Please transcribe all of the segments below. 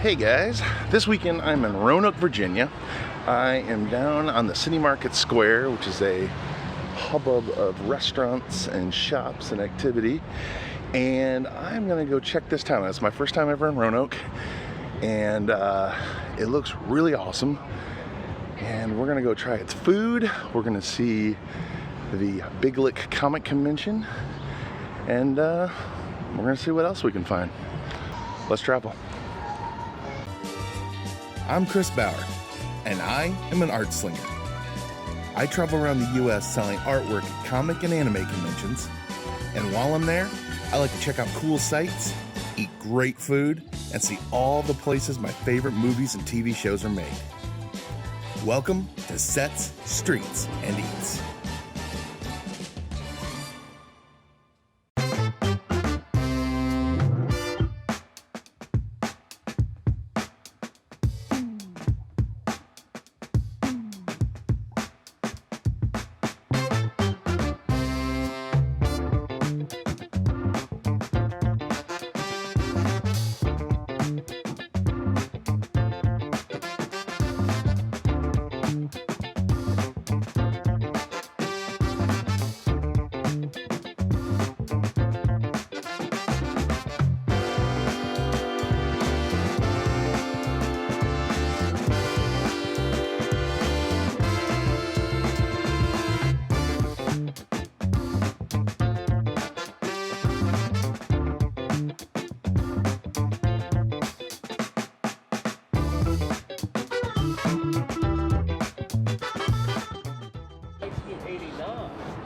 Hey guys, this weekend I'm in Roanoke, Virginia. I am down on the City Market Square, which is a hubbub of restaurants and shops and activity. And I'm gonna go check this town out. It's my first time ever in Roanoke, and it looks really awesome. And we're gonna go try its food. We're gonna see the Big Lick Comic Convention, and we're gonna see what else we can find. Let's travel. I'm Chris Bauer, and I am an art slinger. I travel around the U.S. selling artwork at comic and anime conventions, and while I'm there, I like to check out cool sites, eat great food, and see all the places my favorite movies and TV shows are made. Welcome to Sets, Streets, and Eats.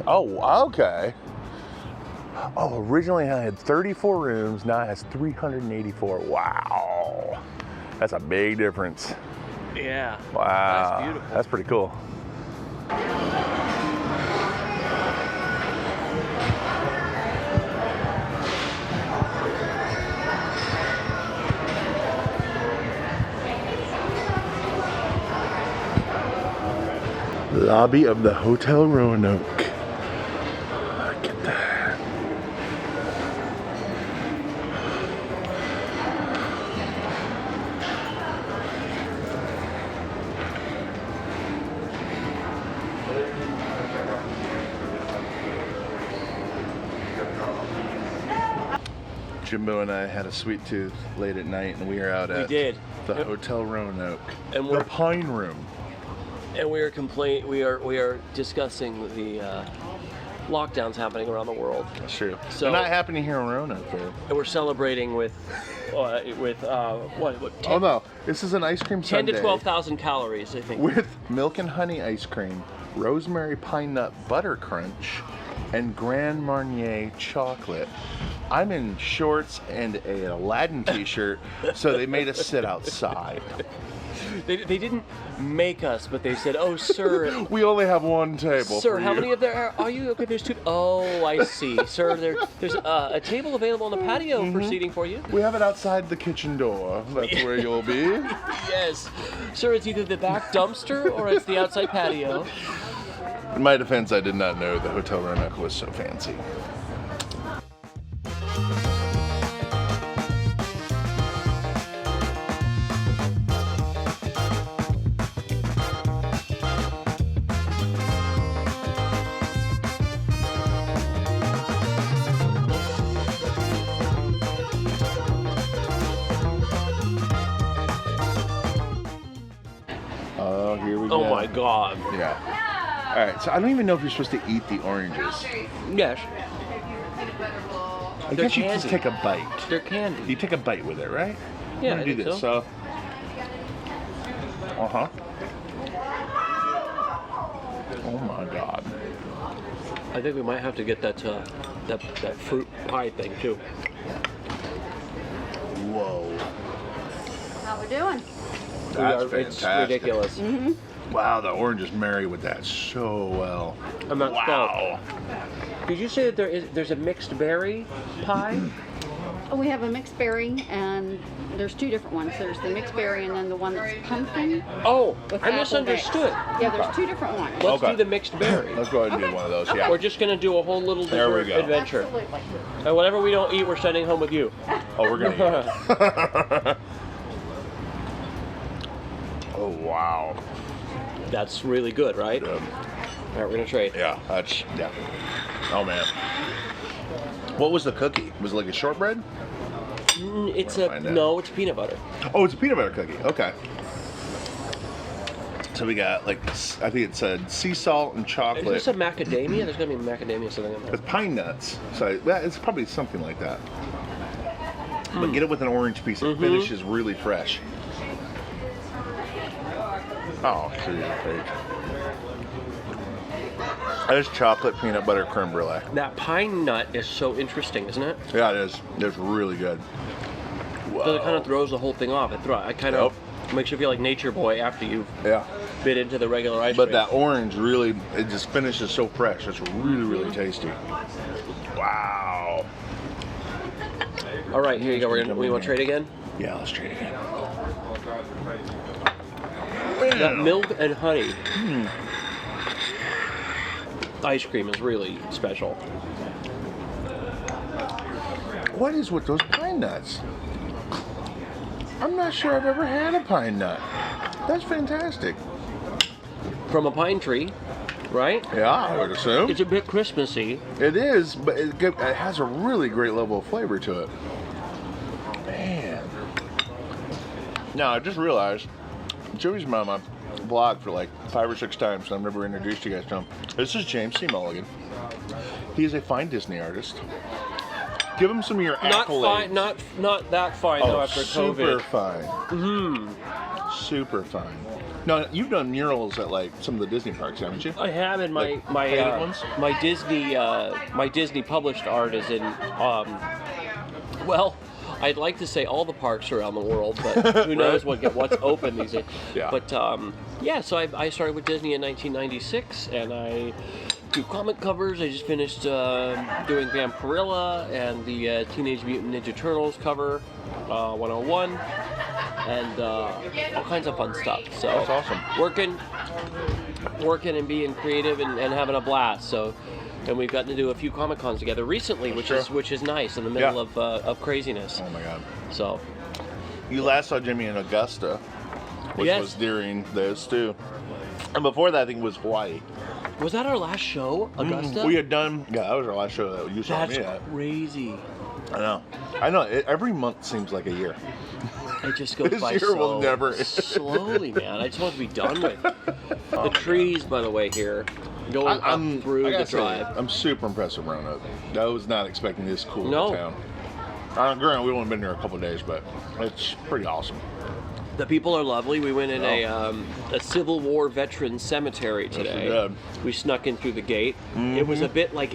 Oh, okay. Oh, originally I had 34 rooms, now it has 384. Wow. That's a big difference. Yeah. Wow. That's beautiful. That's pretty cool. Lobby of the Hotel Roanoke. Look at that. Jimbo and I had a sweet tooth late at night, and we are out at the Hotel Roanoke, and the Pine Room. And we are discussing the lockdowns happening around the world. That's true. So, they're not happening here in Roanoke, though. And we're celebrating with what? 10, oh no, this is an ice cream 10 sundae. 10 to 12,000 calories, I think. With milk and honey ice cream, rosemary pine nut butter crunch, and Grand Marnier chocolate. I'm in shorts and an Aladdin t-shirt, so they made us sit outside. They didn't make us, but they said, "Oh, sir, we only have one table. Sir, for how you. many of there are you? Okay, there's two. Oh, I see, sir. There's a table available on the patio for seating for you. We have it outside the kitchen door. That's where you'll be. Yes, sir. It's either the back dumpster or it's the outside patio. In my defense, I did not know the Hotel Roanoke was so fancy. Oh, here we go. Oh my God. Yeah. All right, so I don't even know if you're supposed to eat the oranges. Yes. I guess you just take a bite. They're candy. You take a bite with it, right? Yeah, I'm gonna do this. So. Uh-huh. Oh my God. I think we might have to get that fruit pie thing too. Whoa. How we doing? That's fantastic. It's ridiculous. Mm-hmm. Wow, the oranges marry with that so well. I'm not wow. Did you say that there's a mixed berry pie? We have a mixed berry, and there's two different ones. There's the mixed berry and then the one that's pumpkin. Oh, with I apple misunderstood. base. Yeah, there's two different ones. Let's do the mixed berry. Let's go ahead and do one of those, yeah. We're just going to do a whole little dessert adventure. Absolutely. And whatever we don't eat, we're sending home with you. Oh, we're going to eat it. Oh, wow. That's really good, right? Yeah. All right, we're gonna trade. Yeah, yeah. Oh, man. What was the cookie? Was it like a shortbread? It's find out. no, it's peanut butter. Oh, it's a peanut butter cookie. Okay. So we got like, I think it said sea salt and Is chocolate. this a macadamia? There's gonna be macadamia something in there. With pine nuts. So yeah, it's probably something like that. But get it with an orange piece. It finishes really fresh. Oh, see your page. That is chocolate peanut butter creme brulee. That pine nut is so interesting, isn't it? Yeah, it is. It's really good. Because it kind of throws the whole thing off. It kind of makes you feel like Nature Boy after you've bit into the regular ice cream. But that orange really, it just finishes so fresh. It's really, really tasty. Wow. All right, here you go. We want to trade again? Yeah, let's trade again. That milk and honey ice cream is really special. What is with those pine nuts? I'm not sure I've ever had a pine nut. That's fantastic. From a pine tree, right? Yeah, I would assume. It's a bit Christmassy. It is, but it has a really great level of flavor to it. Man. Now, I just realized, Joey's been on my vlog for like 5 or 6 times, and I've never introduced you guys to him. This is James C. Mulligan. He is a fine Disney artist. Give him some of your accolades. Not that fine though after super COVID. Fine. Super fine. Now, you've done murals at like some of the Disney parks, haven't you? I have in my Like painted ones? my Disney published art is in well, I'd like to say all the parks around the world, but who knows what's open these days. Yeah. But so I started with Disney in 1996, and I do comic covers. I just finished doing Vampirilla and the Teenage Mutant Ninja Turtles cover, 101, and all kinds of fun stuff. So That's awesome. Working and being creative and having a blast. So. And we've gotten to do a few Comic Cons together recently, which is nice in the middle of craziness. Oh my God. So, You last saw Jimmy in Augusta, which was during this too. And before that, I think it was Hawaii. was that our last show, Augusta? We had done, that was our last show that you saw me at. That's crazy. I know. Every month seems like a year. It just goes This by year so will never end. slowly, man. I just want to be done with the trees, by the way, here. Going up through the drive. I'm super impressed with Roanoke. I was not expecting this cool No. town. Granted, we've only been here a couple of days, but it's pretty awesome. The people are lovely. We went in a Civil War veteran cemetery today. Yes, we snuck in through the gate. It was a bit like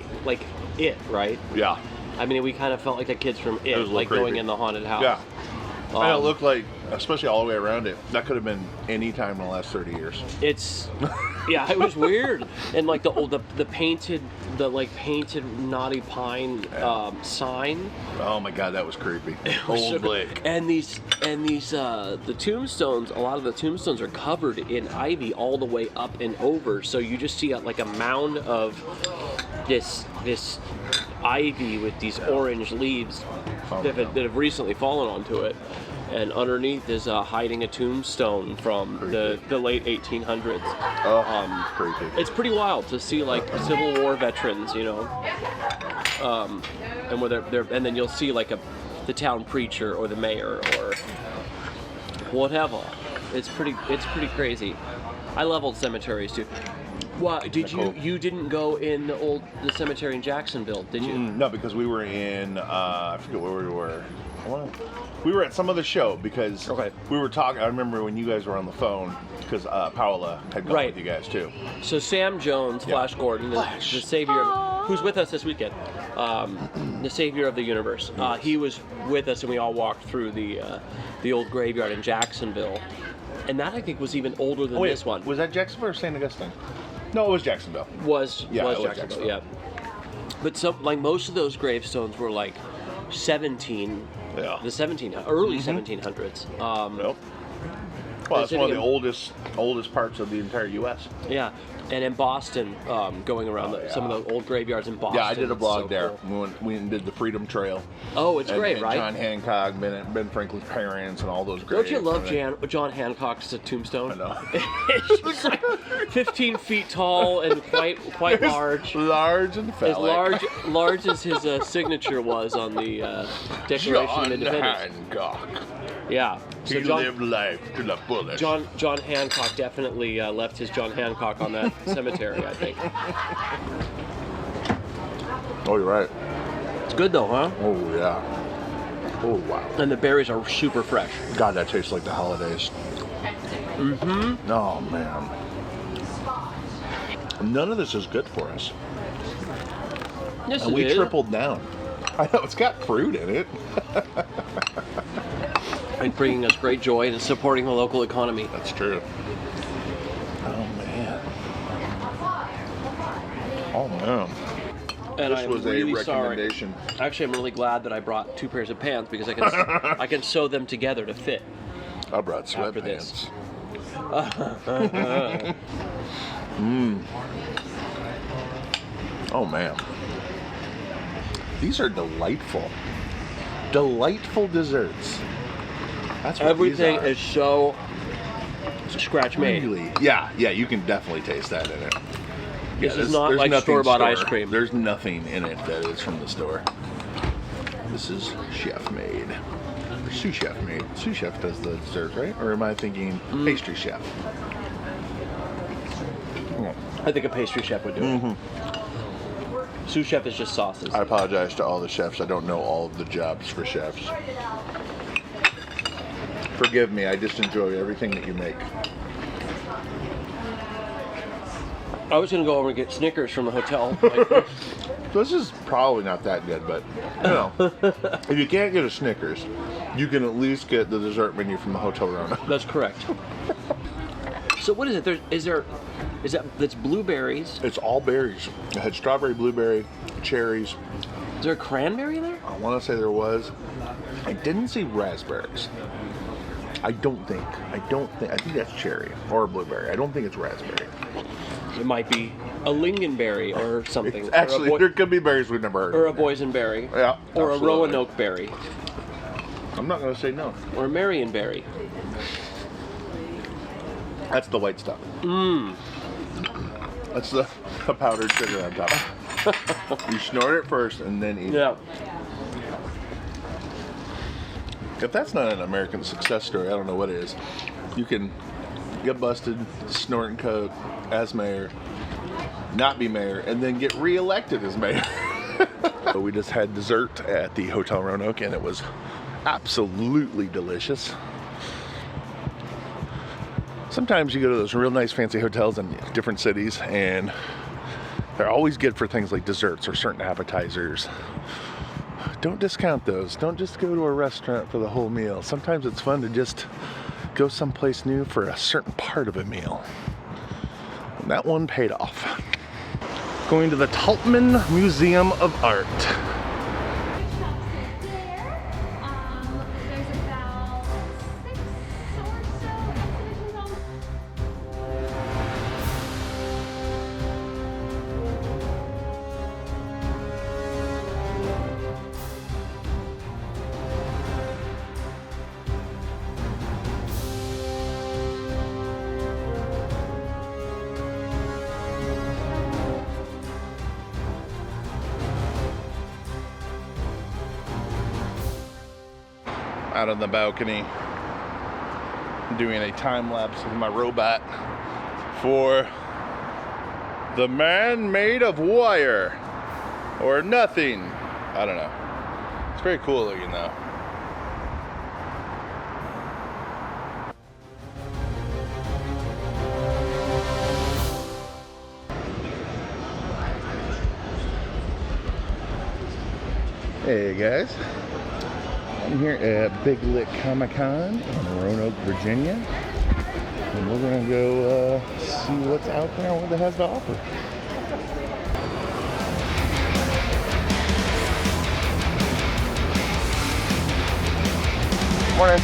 It, right? Yeah. I mean, we kind of felt like the kids from It, was a like little going creepy. in the haunted house. Yeah. And it looked like, especially all the way around it, that could have been any time in the last 30 years. It's, yeah, it was weird, and like the painted naughty pine sign. Oh my God, that was creepy. was Old so- Lake. And these the tombstones. A lot of the tombstones are covered in ivy all the way up and over, so you just see like a mound of this ivy with these orange leaves that have recently fallen onto it, and underneath is hiding a tombstone from the late 1800s. Oh, creepy. It's pretty wild to see like Civil War veterans, you know, and where they're and then you'll see like the town preacher or the mayor or whatever. It's pretty crazy. I love old cemeteries too. Well, you didn't go in the cemetery in Jacksonville, did you? No, because we were in, I forget where we were. We were at some other show because we were talking. I remember when you guys were on the phone because Paola had gone with you guys too. So Sam Jones, Flash Gordon, the savior, who's with us this weekend, the savior of the universe. He was with us, and we all walked through the old graveyard in Jacksonville, and that I think was even older than this one. Was that Jacksonville or St. Augustine? No, it was Jacksonville. Was Jacksonville, yeah. But most of those gravestones were like 17. Yeah. The early 1700s. Well, it's one of the Visiting oldest parts of the entire U.S. Yeah, and in Boston, going around some of the old graveyards in Boston. Yeah, I did a It's vlog so there. cool. We went and did the Freedom Trail. Oh, it's great, and right? John Hancock, Ben Franklin's parents, and all those Don't graves. you love John Hancock's tombstone? I know. It's just like 15 feet tall and quite large. Large and phallic. As large as his signature was on the Declaration of John Independence. Hancock. Yeah. He lived life to the fullest. John Hancock definitely left his John Hancock on that cemetery, I think. Oh, you're right. It's good though, huh? Oh, yeah. Oh, wow. And the berries are super fresh. God, that tastes like the holidays. Mm-hmm. Oh, man. None of this is good for us. Yes, And it we is. tripled down. I know, it's got fruit in it. And bringing us great joy and supporting the local economy. That's true. Oh, man. Oh, man. And This I'm was really a recommendation. sorry. Actually, I'm really glad that I brought 2 pairs of pants because I can sew them together to fit. I brought After this. sweatpants. Oh, man. These are delightful. Delightful desserts. That's what Everything these are. is so scratch made. Really? Yeah, you can definitely taste that in it. This Yeah, is not there's like nothing store-bought store. ice cream. There's nothing in it that is from the store. This is chef made. Or sous chef made. Sous chef does the dessert, right? Or am I thinking pastry chef? Oh. I think a pastry chef would do it. Sous chef is just sauces. I apologize to all the chefs. I don't know all of the jobs for chefs. Forgive me, I just enjoy everything that you make. I was going to go over and get Snickers from the hotel. This is probably not that good, but you know, if you can't get a Snickers, you can at least get the dessert menu from the Hotel Roanoke. That's correct. So what is it? That's blueberries. It's all berries. It had strawberry, blueberry, cherries. Is there a cranberry there? I want to say there was. I didn't see raspberries. I think that's cherry or blueberry. I don't think it's raspberry. It might be a lingonberry or something. It's actually, there could be berries we've never heard or of. a boysenberry. Yeah, Or absolutely. a Roanoke berry. I'm not going to say no. Or a Marionberry. That's the white stuff. That's the powdered sugar on top. You snort it first and then eat it. Yeah. If that's not an American success story, I don't know what is. You can get busted, snort and coke as mayor, not be mayor, and then get reelected as mayor. So we just had dessert at the Hotel Roanoke, and it was absolutely delicious. Sometimes you go to those real nice fancy hotels in different cities, and they're always good for things like desserts or certain appetizers. Don't discount those. Don't just go to a restaurant for the whole meal. Sometimes it's fun to just go someplace new for a certain part of a meal. And that one paid off. Going to the Taubman Museum of Art. There's about 6 or so exhibitions on. Out on the balcony, doing a time lapse with my robot for the man made of wire or nothing. I don't know. It's very cool looking though. Hey guys. I'm here at Big Lick Comic-Con in Roanoke, Virginia. And we're gonna go see what's out there and what it has to offer. Morning.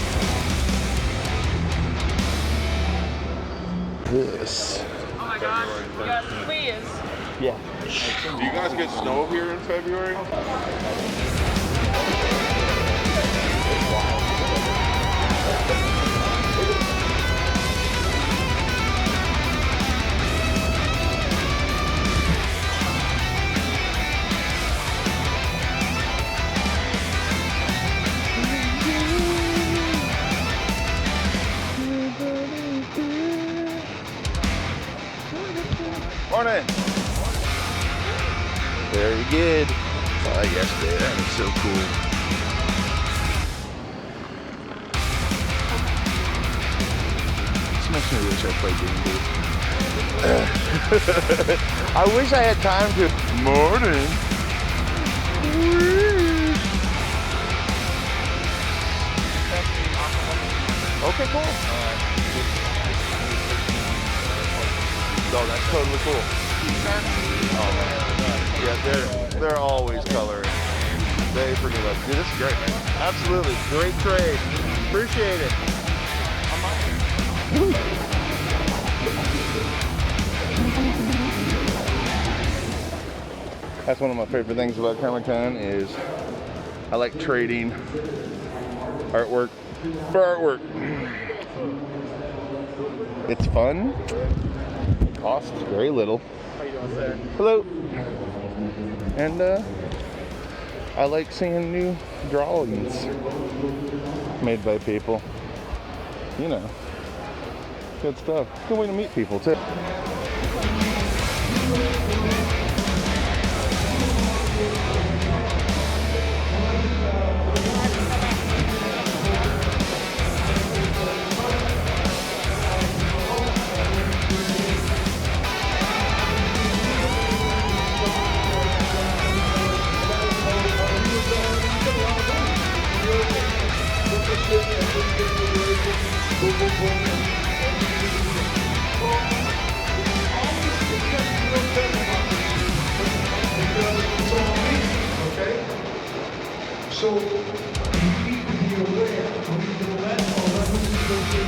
this? Oh my gosh. Yes, please. Yeah. Do you guys get snow here in February? Morning. Very good. Oh, yesterday, that was so cool. This makes me wish I played D&D. I wish I had time to. Morning. Okay, cool. Oh, that's totally cool. Oh man. Yeah, they're always coloring. They freaking love it. Dude, this is great, man. Absolutely. Great trade. Appreciate it. That's one of my favorite things about Comic-Con is I like trading artwork for artwork. It's fun. It costs very little. How you doing, sir? Hello. And I like seeing new drawings made by people. You know, good stuff. Good way to meet people too. So you need to be aware when you do that, or when you go to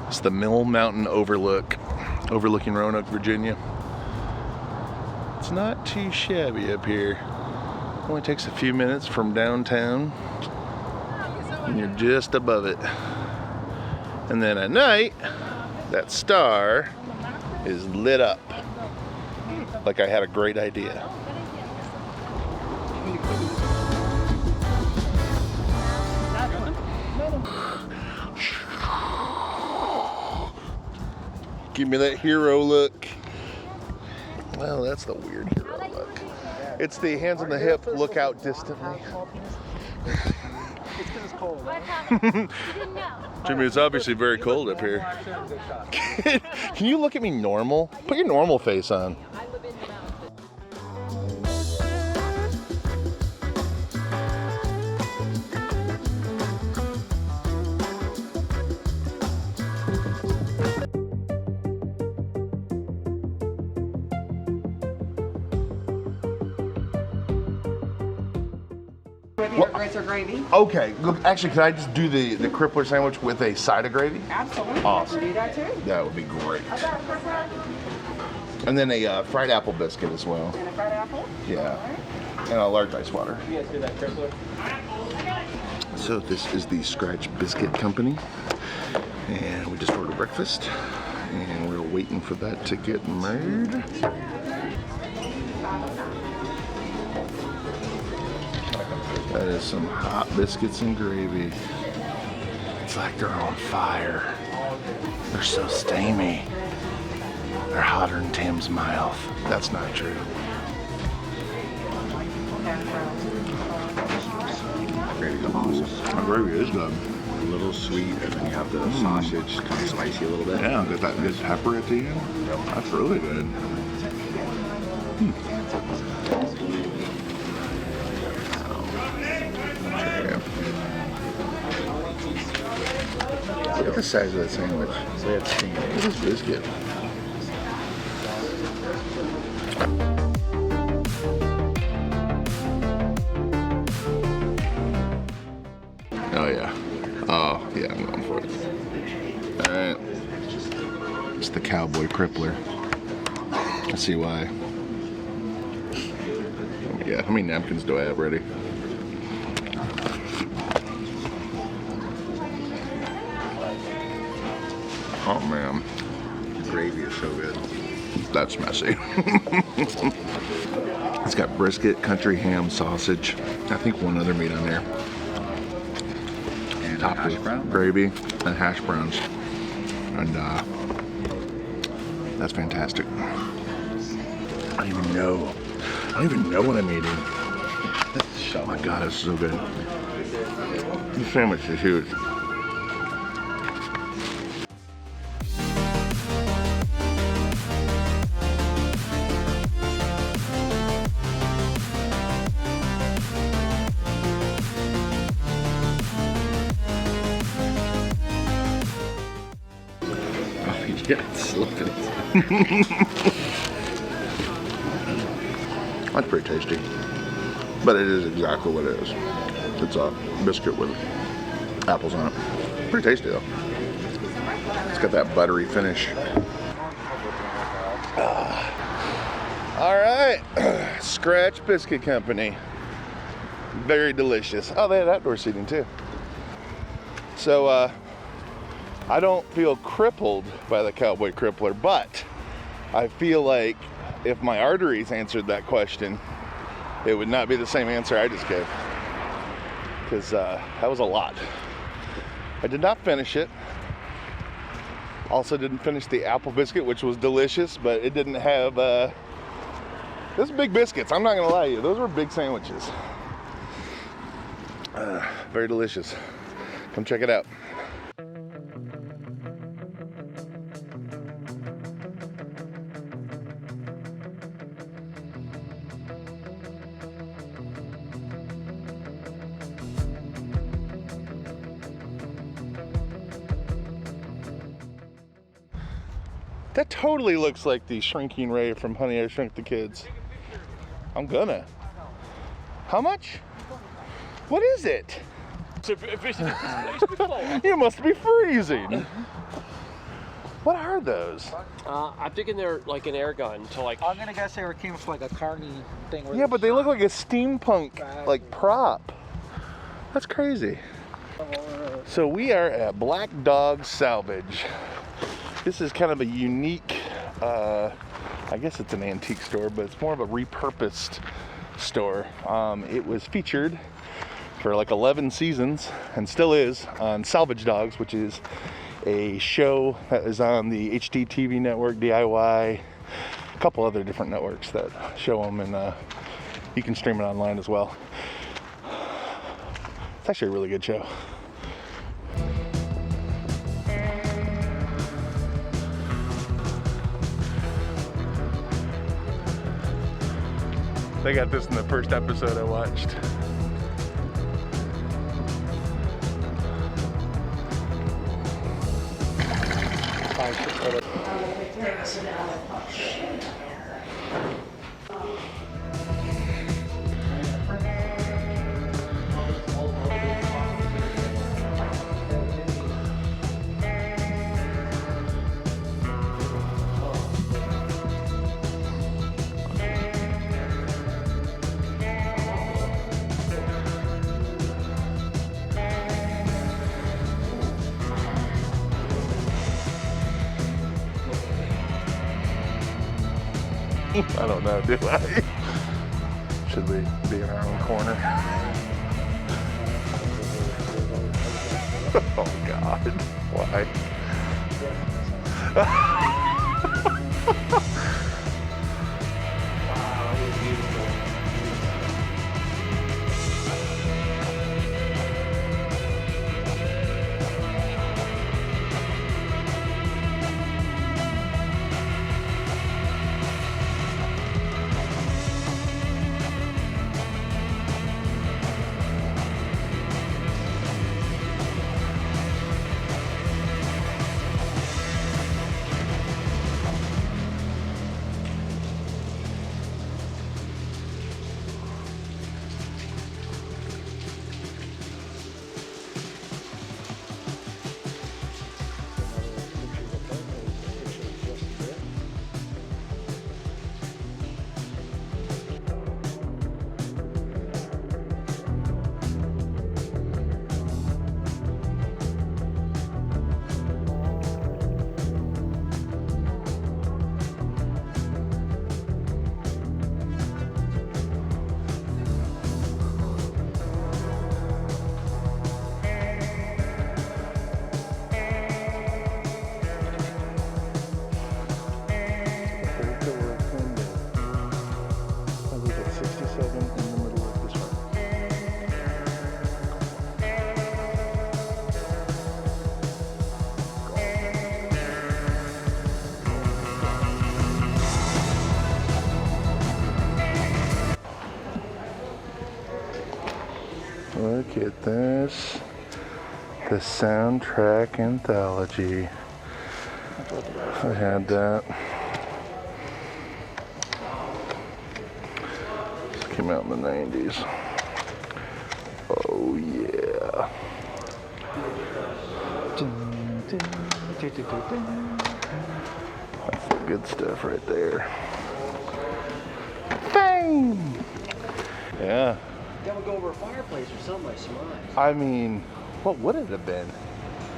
It's the Mill Mountain Overlook, overlooking Roanoke, Virginia. It's not too shabby up here. Only takes a few minutes from downtown, and you're just above it. And then at night, that star is lit up like I had a great idea. Give me that hero look. Well, that's the weird hero look. It's the hands on the hip, look out distantly. It's because it's cold. What happened? You didn't know. Jimmy, it's obviously very cold up here. Can you look at me normal? Put your normal face on. Your grits or gravy? Okay, look, actually, can I just do the crippler sandwich with a side of gravy? Absolutely. Awesome. Do that too. That would be great. And then a fried apple biscuit as well. And a fried apple? Yeah. And a large ice water. You guys do that crippler? So this is the Scratch Biscuit Company. And we just ordered breakfast. And we're waiting for that to get made. That is some hot biscuits and gravy. It's like they're on fire. They're so steamy. They're hotter than Tim's mouth. That's not true. My gravy is good. A little sweet, and then you have the sausage, kind of spicy a little bit. Yeah, get that good pepper at the end. That's really good. Look at the size of that sandwich. Look at this biscuit. Oh yeah. Oh yeah, I'm going for it. Alright. It's the cowboy crippler. Let's see why. Oh my god, how many napkins do I have ready? Oh man, The gravy is so good. that's messy. It's got brisket, country ham, sausage. I think one other meat on there. And Topped hash with brown. gravy and hash browns. And that's fantastic. I don't even know. I don't even know what I'm eating. Oh my god, it's so good. This sandwich is huge. Yeah, it's slipping. That's pretty tasty. But it is exactly what it is. It's a biscuit with apples on it. Pretty tasty though. It's got that buttery finish. All right, Scratch Biscuit Company. Very delicious. Oh, they had outdoor seating too. So, I don't feel crippled by the cowboy crippler, but I feel like if my arteries answered that question, it would not be the same answer I just gave. Because that was a lot. I did not finish it. Also didn't finish the apple biscuit, which was delicious, but it didn't have, those big biscuits, I'm not gonna lie to you, those were big sandwiches. Very delicious. Come check it out. That totally looks like the shrinking Ray from Honey, I Shrunk the Kids. I'm gonna. How much? What is it? You must be freezing. What are those? I'm thinking they're like an air gun to like. I'm gonna guess they came from like a carny thing. Where Yeah, but they look like a steampunk like prop. That's crazy. So we are at Black Dog Salvage. This is kind of a unique, I guess it's an antique store, but it's more of a repurposed store. It was featured for like 11 seasons and still is on Salvage Dawgs, which is a show that is on the HDTV network, DIY, a couple other different networks that show them. And You can stream it online as well. It's actually a really good show. They got this in the first episode I watched. I don't know, do I? Should we be in our own corner? Oh God, why? Look at this. The soundtrack anthology. I had that. This came out in the 90s. Oh yeah. That's the good stuff right there. Bang! Yeah. That would go over a fireplace or something, I surmise. I mean, what would it have been?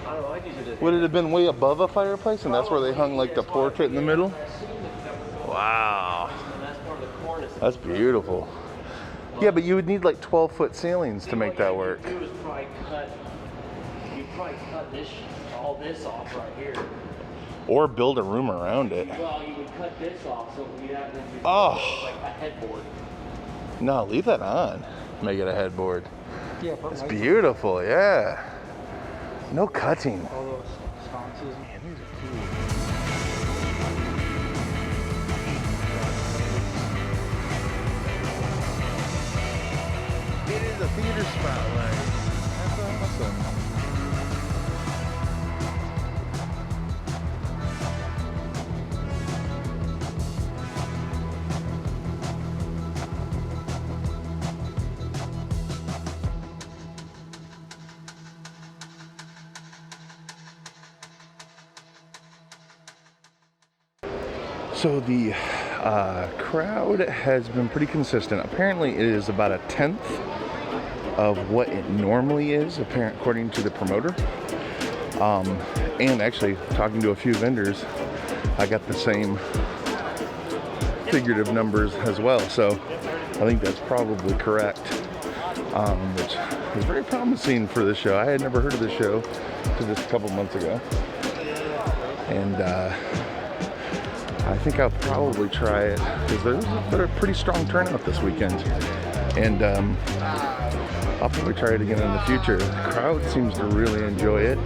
I don't know, I just did. Would it have been way above a fireplace and that's where they hung like the portrait in the middle? Wow. That's part of the cornice. That's beautiful. Yeah, but you would need like 12-foot ceilings to make that work. What you do is probably cut this, all this off right here. Or build a room around it. Well, you would cut this off so we'd have Oh. like a headboard. No, leave that on. Make it a headboard. Yeah, but It's beautiful, yeah. No cutting. all those sconces. Man, these are cool. It is a theater spotlight. That's awesome. So the crowd has been pretty consistent. Apparently it is about a tenth of what it normally is, according to the promoter. And actually, talking to a few vendors, I got the same figurative numbers as well. So I think that's probably correct, which is very promising for this show. I had never heard of this show until just a couple months ago. And I think I'll probably try it because there's a pretty strong turnout this weekend, and I'll probably try it again in the future. The crowd seems to really enjoy it,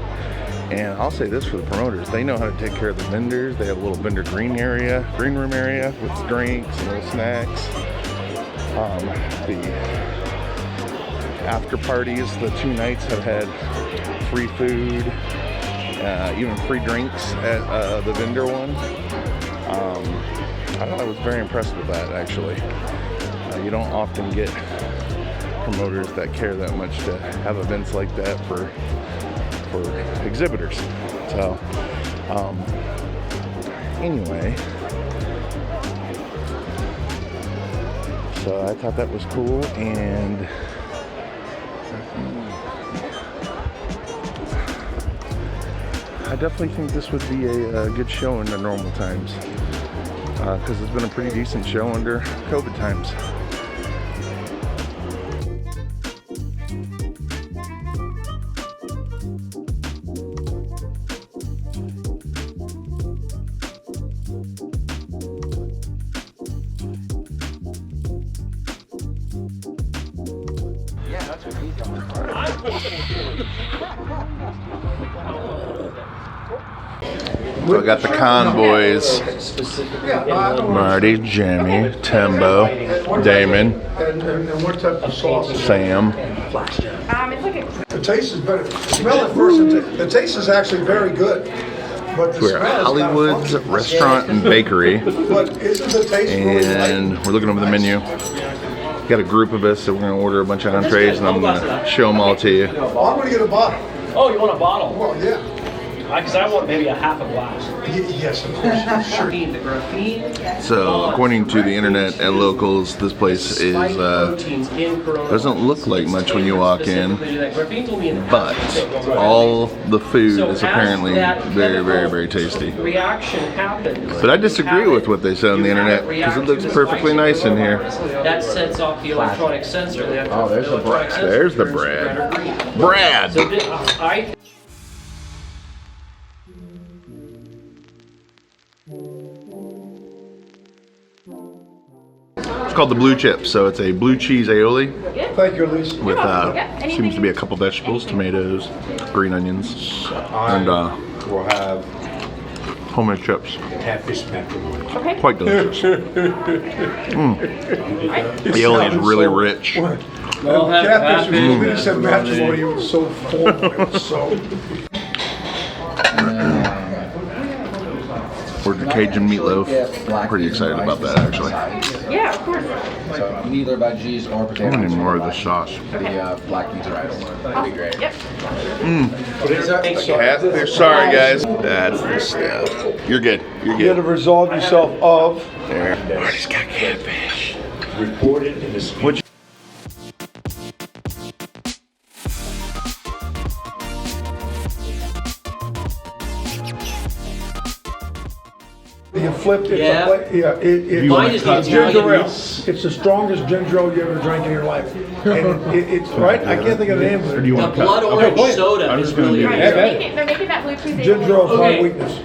and I'll say this for the promoters: they know how to take care of the vendors. They have a little vendor green room area with drinks and little snacks. The after parties, the 2 nights have had free food, even free drinks at the vendor one. I was very impressed with that, actually. You don't often get promoters that care that much to have events like that for exhibitors. So anyway, so I thought that was cool, and I definitely think this would be a good show in the normal times, because it's been a pretty decent show under COVID times. So I got the convoys: Marty, Jimmy, Timbo, Damon, And what type of sauce? Sam. The taste is better. Smell it first. The taste is actually very good. But the We're smell at is Hollywood's kind of funky. Restaurant and Bakery, But isn't the taste really and light? we're looking over the menu. Got a group of us, so we're gonna order a bunch of entrees, and I'm gonna show them all to you. Well, I'm gonna get a bottle. Oh, you want a bottle? Well, yeah. Because I want maybe a half a glass. Yes, of course. Sure. The graphene. So according to the internet and locals, this place is doesn't look like much when you walk in, but all the food is apparently very, very, very tasty. Reaction happens. But I disagree with what they said on the internet, because it looks perfectly nice in here. That sets off the electronic sensor. Oh, there's the bread. There's the bread. Brad! So I It's called the Blue Chip, so it's a blue cheese aioli Thank you, Elise. with seems to be a couple vegetables, tomatoes, green onions, and We'll have homemade chips. catfish macaroni. Quite delicious. The aioli is really rich. will have Catfish was catfish. Elise said matrimony. It was so formal. It was so. Ordered Cajun Meatloaf. Pretty excited about that, actually. Yeah, of course. So you can either buy cheese or I potato. want any more of the sauce. The black beans rice. That'd be great. Yep. Catfish. Sorry, guys. That's the stuff. You're good. You're You had to good. resolve yourself of. There. Marty's got catfish. Reported in the What'd you You flipped it. Yeah. It, Mine is the ginger Italian ale. roots. It's the strongest ginger ale you ever drank in your life. And it's right. I can't think of the name of it. The blood orange soda is really Right, amazing. they're making that blue cheese. Ginger ale is my Okay, weakness.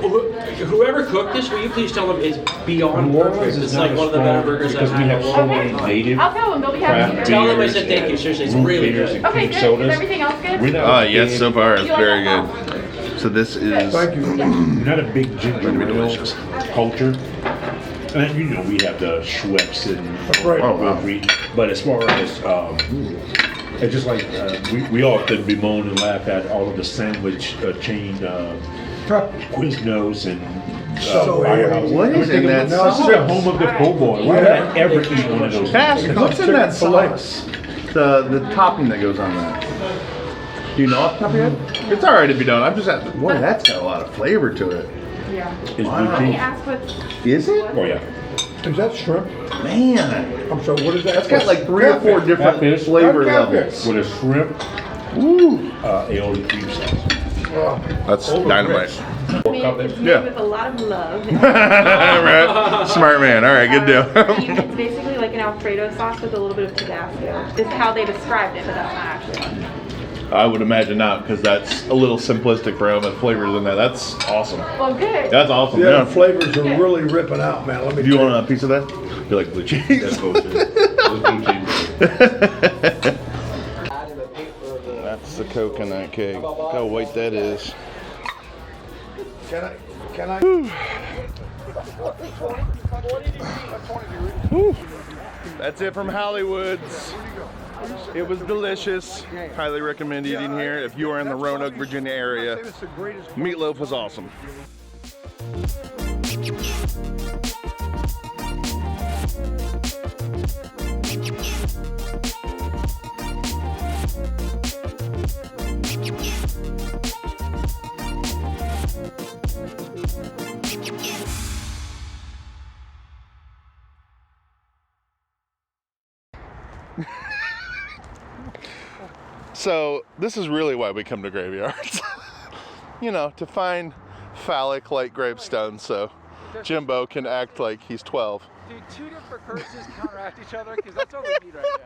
whoever cooked this, will you please tell them it's beyond perfect. It's like one of the better burgers I've had. in a long Okay. time. native I'll tell them. They'll be happy to Tell hear them I that. said thank you. Seriously, it's really good. Okay, good. Is everything else good? Yes, so far it's very good. So this is Thank you. Not a big ginger Gonna be ale delicious. culture. And you know, we have the Schweppes and right. Oh, wow. but as far as it's just like we often bemoan and laugh at all of the sandwich chain Quiznos and Firehouse. What is in that This is the sauce? home of the po' boy. Why would I ever eat one of those? Ask what's in that sauce? The topping that goes on that. Do you know off the top of your head? It's alright if you don't. I'm just asking. Boy, that's got a lot of flavor to it. Yeah. It's blue Can you cheese. ask what's Is it? Oh yeah. Is that shrimp? Man. I'm sorry. What is that? That's got like 3 or 4 different Catfish. flavor Catfish. levels. With a shrimp Ooh. aioli cream sauce. That's dynamite. It's made Yeah. with a lot of love. Right. Smart man. Alright, good deal. It's basically like an Alfredo sauce with a little bit of Tabasco. This is how they described it, but that's not actually. I would imagine not, because that's a little simplistic for how much flavors in that. That's awesome. Well, good. That's awesome. Yeah, Yeah. the flavors are really ripping out, man. Let me Do you tell want a piece of that? You like blue cheese? That's bullshit. That's bullshit. That's the coconut cake. Look how white that is. Can I? Whew. That's it from Hollywood's. It was delicious. Highly recommend eating here if you are in the Roanoke, Virginia area. Meatloaf was awesome. So this is really why we come to graveyards. You know, to find phallic like gravestones so Jimbo can act like he's 12. Dude, two different curses counteract each other because that's what we need right now.